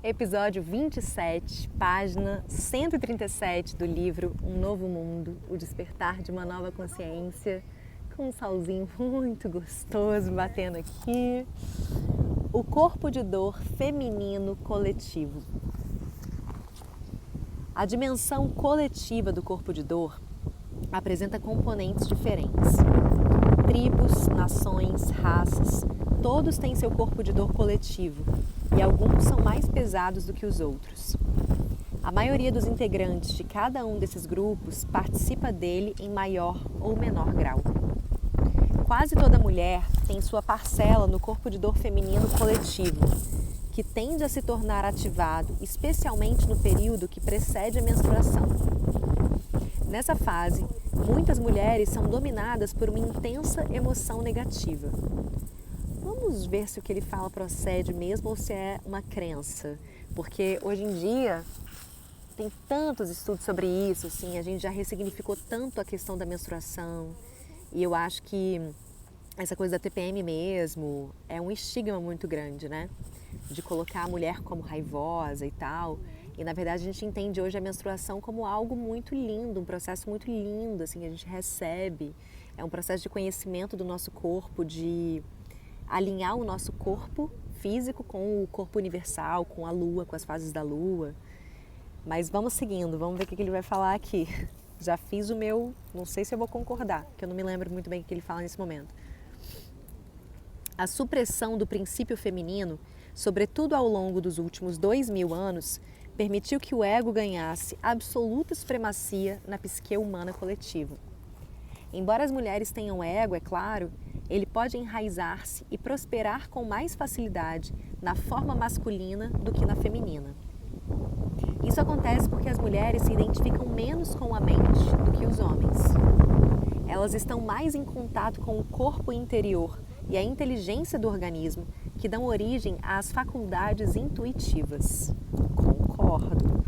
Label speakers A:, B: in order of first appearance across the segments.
A: Episódio 27, página 137 do livro Um Novo Mundo, o despertar de uma nova consciência, com um solzinho muito gostoso batendo aqui. O corpo de dor feminino coletivo. A dimensão coletiva do corpo de dor apresenta componentes diferentes. Tribos, nações, raças, todos têm seu corpo de dor coletivo e alguns são mais pesados do que os outros. A maioria dos integrantes de cada um desses grupos participa dele em maior ou menor grau. Quase toda mulher tem sua parcela no corpo de dor feminino coletivo, que tende a se tornar ativado, especialmente no período que precede a menstruação. Nessa fase, muitas mulheres são dominadas por uma intensa emoção negativa. Vamos ver se o que ele fala procede mesmo ou se é uma crença, porque hoje em dia tem tantos estudos sobre isso, assim, a gente já ressignificou tanto a questão da menstruação e eu acho que essa coisa da TPM mesmo é um estigma muito grande, né? De colocar a mulher como raivosa e tal. E na verdade a gente entende hoje a menstruação como algo muito lindo, um processo muito lindo, assim, que a gente recebe. É um processo de conhecimento do nosso corpo, de alinhar o nosso corpo físico com o corpo universal, com a lua, com as fases da lua. Mas vamos seguindo, vamos ver o que ele vai falar aqui. Já fiz o meu, não sei se eu vou concordar, porque eu não me lembro muito bem o que ele fala nesse momento. A supressão do princípio feminino, sobretudo ao longo dos últimos 2000 anos, permitiu que o ego ganhasse absoluta supremacia na psique humana coletiva. Embora as mulheres tenham ego, é claro, ele pode enraizar-se e prosperar com mais facilidade na forma masculina do que na feminina. Isso acontece porque as mulheres se identificam menos com a mente do que os homens. Elas estão mais em contato com o corpo interior e a inteligência do organismo, que dão origem às faculdades intuitivas. Concordo.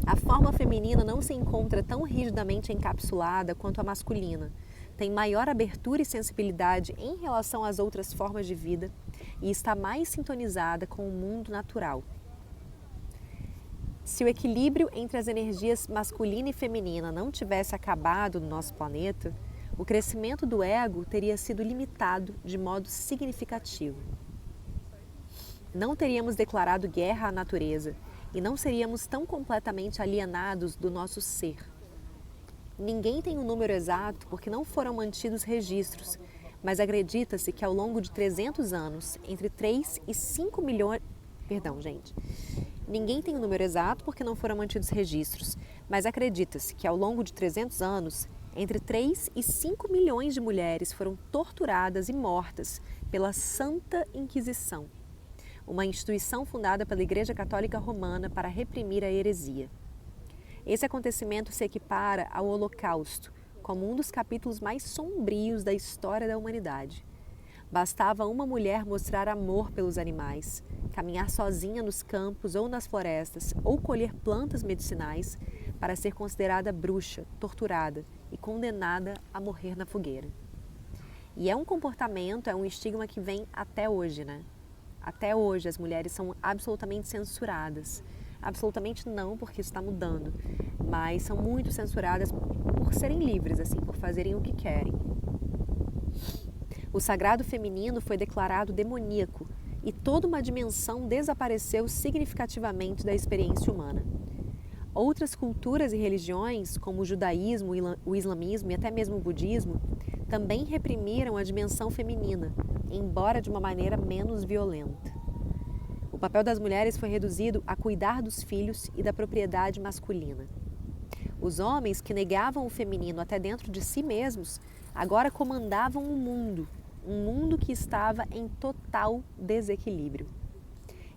A: A forma feminina não se encontra tão rigidamente encapsulada quanto a masculina. Tem maior abertura e sensibilidade em relação às outras formas de vida e está mais sintonizada com o mundo natural. Se o equilíbrio entre as energias masculina e feminina não tivesse acabado no nosso planeta, o crescimento do ego teria sido limitado de modo significativo. Não teríamos declarado guerra à natureza e não seríamos tão completamente alienados do nosso ser. Ninguém tem um número exato porque não foram mantidos registros, mas acredita-se que ao longo de 300 anos, entre 3 e 5 milhões... Ninguém tem um número exato porque não foram mantidos registros, mas acredita-se que ao longo de 300 anos, entre 3 e 5 milhões de mulheres foram torturadas e mortas pela Santa Inquisição, uma instituição fundada pela Igreja Católica Romana para reprimir a heresia. Esse acontecimento se equipara ao Holocausto, como um dos capítulos mais sombrios da história da humanidade. Bastava uma mulher mostrar amor pelos animais, caminhar sozinha nos campos ou nas florestas, ou colher plantas medicinais, para ser considerada bruxa, torturada e condenada a morrer na fogueira. E é um comportamento, é um estigma que vem até hoje, né? Até hoje as mulheres são absolutamente censuradas. Absolutamente não, porque isso está mudando, mas são muito censuradas por serem livres, assim, por fazerem o que querem. O sagrado feminino foi declarado demoníaco e toda uma dimensão desapareceu significativamente da experiência humana. Outras culturas e religiões, como o judaísmo, o islamismo e até mesmo o budismo, também reprimiram a dimensão feminina, embora de uma maneira menos violenta. O papel das mulheres foi reduzido a cuidar dos filhos e da propriedade masculina. Os homens, que negavam o feminino até dentro de si mesmos, agora comandavam o mundo, um mundo que estava em total desequilíbrio.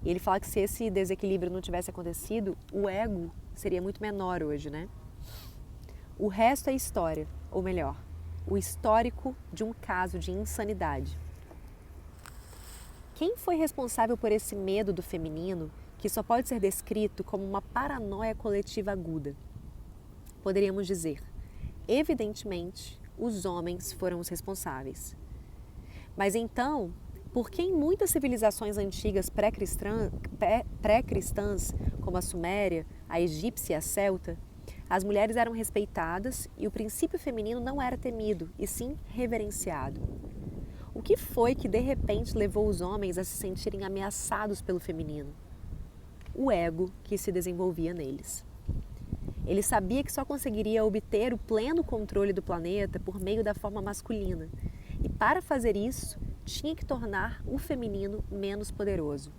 A: E ele fala que se esse desequilíbrio não tivesse acontecido, o ego seria muito menor hoje, né? O resto é história, ou melhor, o histórico de um caso de insanidade. Quem foi responsável por esse medo do feminino, que só pode ser descrito como uma paranoia coletiva aguda? Poderíamos dizer, evidentemente, os homens foram os responsáveis. Mas então, Porque em muitas civilizações antigas pré-cristãs, como a Suméria, a egípcia e a celta, as mulheres eram respeitadas e o princípio feminino não era temido, e sim reverenciado. O que foi que de repente levou os homens a se sentirem ameaçados pelo feminino? O ego que se desenvolvia neles. Ele sabia que só conseguiria obter o pleno controle do planeta por meio da forma masculina, e para fazer isso, tinha que tornar o feminino menos poderoso.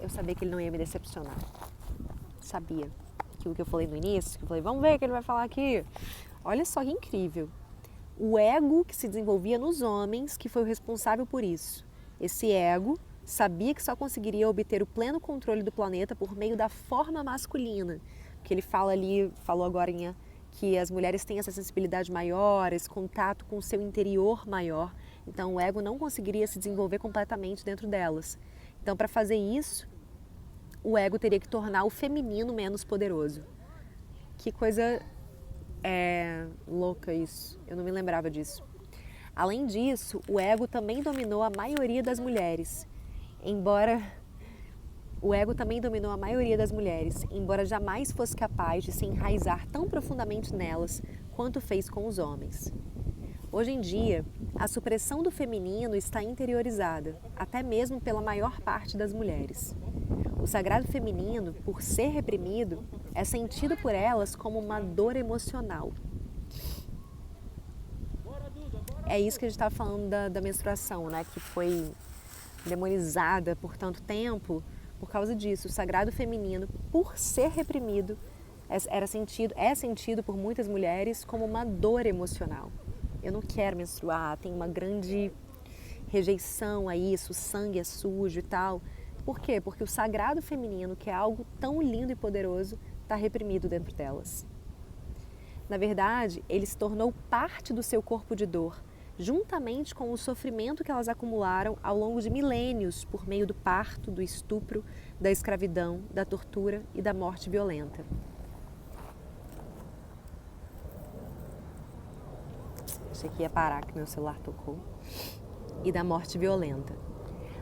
A: Eu sabia que ele não ia me decepcionar. Sabia. Aquilo que eu falei no início, que eu falei, vamos ver o que ele vai falar aqui. Olha só que incrível. O ego que se desenvolvia nos homens que foi o responsável por isso. Esse ego sabia que só conseguiria obter o pleno controle do planeta por meio da forma masculina. Que ele fala ali, falou agora que as mulheres têm essa sensibilidade maior, esse contato com o seu interior maior. Então o ego não conseguiria se desenvolver completamente dentro delas. Então para fazer isso, o ego teria que tornar o feminino menos poderoso. Que coisa louca isso, eu não me lembrava disso. Além disso, o ego também dominou a maioria das mulheres, embora jamais fosse capaz de se enraizar tão profundamente nelas quanto fez com os homens. Hoje em dia, a supressão do feminino está interiorizada, até mesmo pela maior parte das mulheres. O sagrado feminino, por ser reprimido, é sentido por elas como uma dor emocional. É isso que a gente estava falando da menstruação, né? Que foi demonizada por tanto tempo por causa disso. O sagrado feminino, por ser reprimido, é sentido por muitas mulheres como uma dor emocional. Eu não quero menstruar, tem uma grande rejeição a isso, o sangue é sujo e tal. Por quê? Porque o sagrado feminino, que é algo tão lindo e poderoso, está reprimido dentro delas. Na verdade, ele se tornou parte do seu corpo de dor, juntamente com o sofrimento que elas acumularam ao longo de milênios por meio do parto, do estupro, da escravidão, da tortura e da morte violenta. Achei que ia parar, que meu celular tocou. E da morte violenta.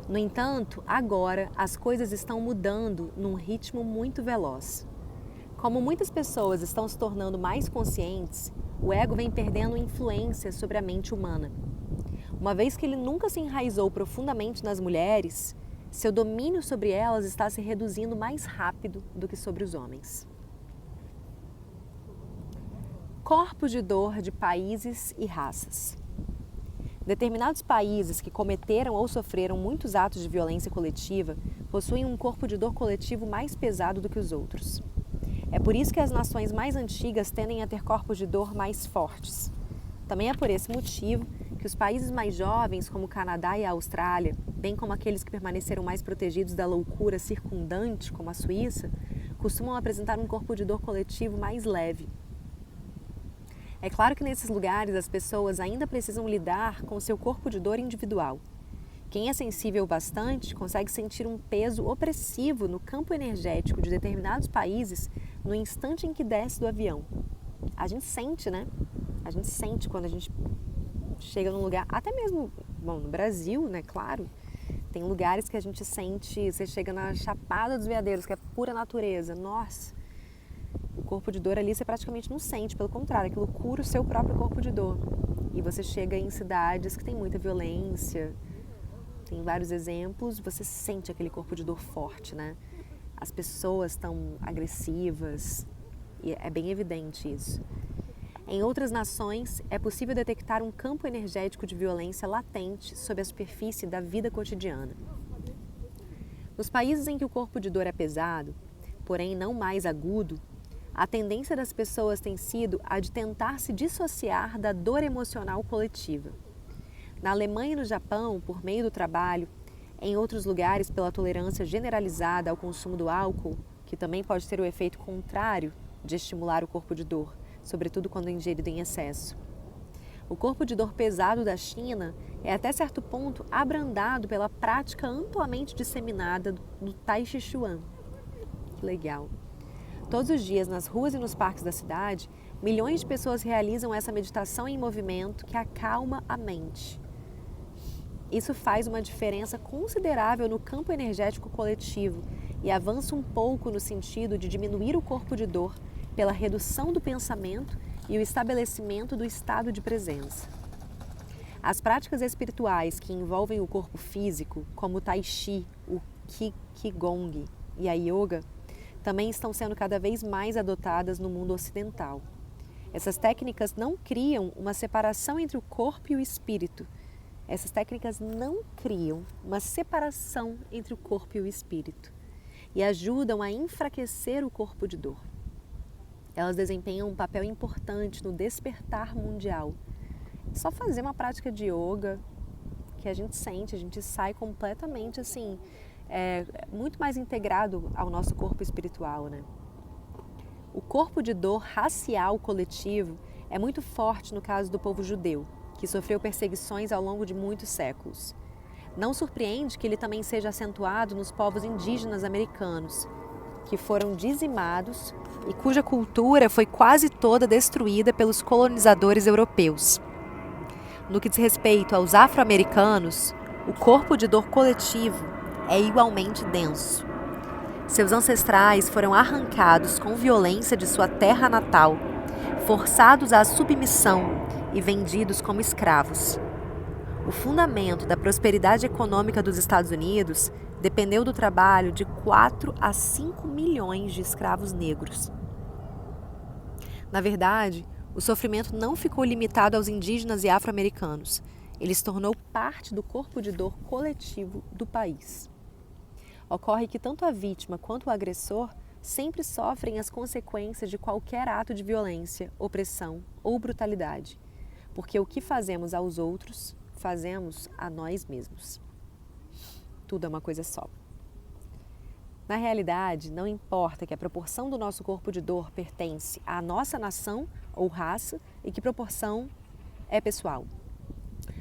A: No entanto, agora as coisas estão mudando num ritmo muito veloz. Como muitas pessoas estão se tornando mais conscientes, o ego vem perdendo influência sobre a mente humana. Uma vez que ele nunca se enraizou profundamente nas mulheres, seu domínio sobre elas está se reduzindo mais rápido do que sobre os homens. Corpos de dor de países e raças. Determinados países que cometeram ou sofreram muitos atos de violência coletiva possuem um corpo de dor coletivo mais pesado do que os outros. É por isso que as nações mais antigas tendem a ter corpos de dor mais fortes. Também é por esse motivo que os países mais jovens, como o Canadá e a Austrália, bem como aqueles que permaneceram mais protegidos da loucura circundante, como a Suíça, costumam apresentar um corpo de dor coletivo mais leve. É claro que nesses lugares as pessoas ainda precisam lidar com seu corpo de dor individual. Quem é sensível bastante consegue sentir um peso opressivo no campo energético de determinados países no instante em que desce do avião. A gente sente, né? A gente sente quando a gente chega num lugar, até mesmo, bom, no Brasil, né? Claro, tem lugares que a gente sente, você chega na Chapada dos Veadeiros, que é pura natureza, nossa! O corpo de dor ali você praticamente não sente, pelo contrário, aquilo cura o seu próprio corpo de dor. E você chega em cidades que tem muita violência, tem vários exemplos, você sente aquele corpo de dor forte, né? As pessoas estão agressivas, e é bem evidente isso. Em outras nações, é possível detectar um campo energético de violência latente sob a superfície da vida cotidiana. Nos países em que o corpo de dor é pesado, porém não mais agudo, a tendência das pessoas tem sido a de tentar se dissociar da dor emocional coletiva. Na Alemanha e no Japão, por meio do trabalho, em outros lugares pela tolerância generalizada ao consumo do álcool, que também pode ter o efeito contrário de estimular o corpo de dor, sobretudo quando ingerido em excesso. O corpo de dor pesado da China é até certo ponto abrandado pela prática amplamente disseminada do Tai Chi Chuan. Que legal! Todos os dias, nas ruas e nos parques da cidade, milhões de pessoas realizam essa meditação em movimento que acalma a mente. Isso faz uma diferença considerável no campo energético coletivo e avança um pouco no sentido de diminuir o corpo de dor pela redução do pensamento e o estabelecimento do estado de presença. As práticas espirituais que envolvem o corpo físico, como o Tai Chi, o Qigong e a Yoga, também estão sendo cada vez mais adotadas no mundo ocidental. Essas técnicas não criam uma separação entre o corpo e o espírito. Essas técnicas não criam uma separação entre o corpo e o espírito e ajudam a enfraquecer o corpo de dor. Elas desempenham um papel importante no despertar mundial. Só fazer uma prática de yoga que a gente sente, a gente sai completamente assim, muito mais integrado ao nosso corpo espiritual, né? O corpo de dor racial coletivo é muito forte no caso do povo judeu, que sofreu perseguições ao longo de muitos séculos. Não surpreende que ele também seja acentuado nos povos indígenas americanos, que foram dizimados e cuja cultura foi quase toda destruída pelos colonizadores europeus. No que diz respeito aos afro-americanos, o corpo de dor coletivo é igualmente denso. Seus ancestrais foram arrancados com violência de sua terra natal, forçados à submissão e vendidos como escravos. O fundamento da prosperidade econômica dos Estados Unidos dependeu do trabalho de 4 a 5 milhões de escravos negros. Na verdade, o sofrimento não ficou limitado aos indígenas e afro-americanos. Ele se tornou parte do corpo de dor coletivo do país. Ocorre que tanto a vítima quanto o agressor sempre sofrem as consequências de qualquer ato de violência, opressão ou brutalidade, porque o que fazemos aos outros, fazemos a nós mesmos. Tudo é uma coisa só. Na realidade, não importa que a proporção do nosso corpo de dor pertence à nossa nação ou raça e que proporção é pessoal.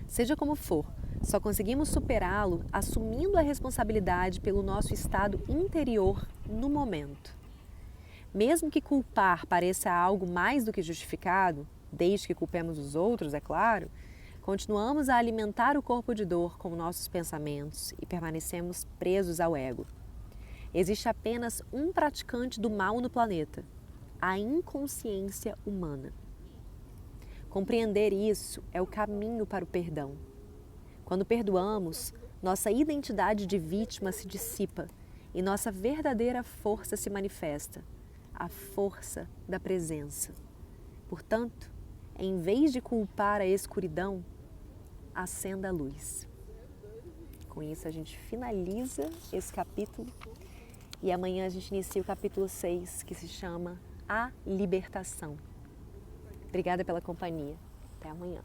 A: Seja como for, só conseguimos superá-lo assumindo a responsabilidade pelo nosso estado interior no momento. Mesmo que culpar pareça algo mais do que justificado, desde que culpemos os outros, é claro, continuamos a alimentar o corpo de dor com nossos pensamentos e permanecemos presos ao ego. Existe apenas um praticante do mal no planeta: a inconsciência humana. Compreender isso é o caminho para o perdão. Quando perdoamos, nossa identidade de vítima se dissipa e nossa verdadeira força se manifesta, a força da presença. Portanto, em vez de culpar a escuridão, acenda a luz. Com isso a gente finaliza esse capítulo e amanhã a gente inicia o capítulo 6, que se chama A Libertação. Obrigada pela companhia. Até amanhã.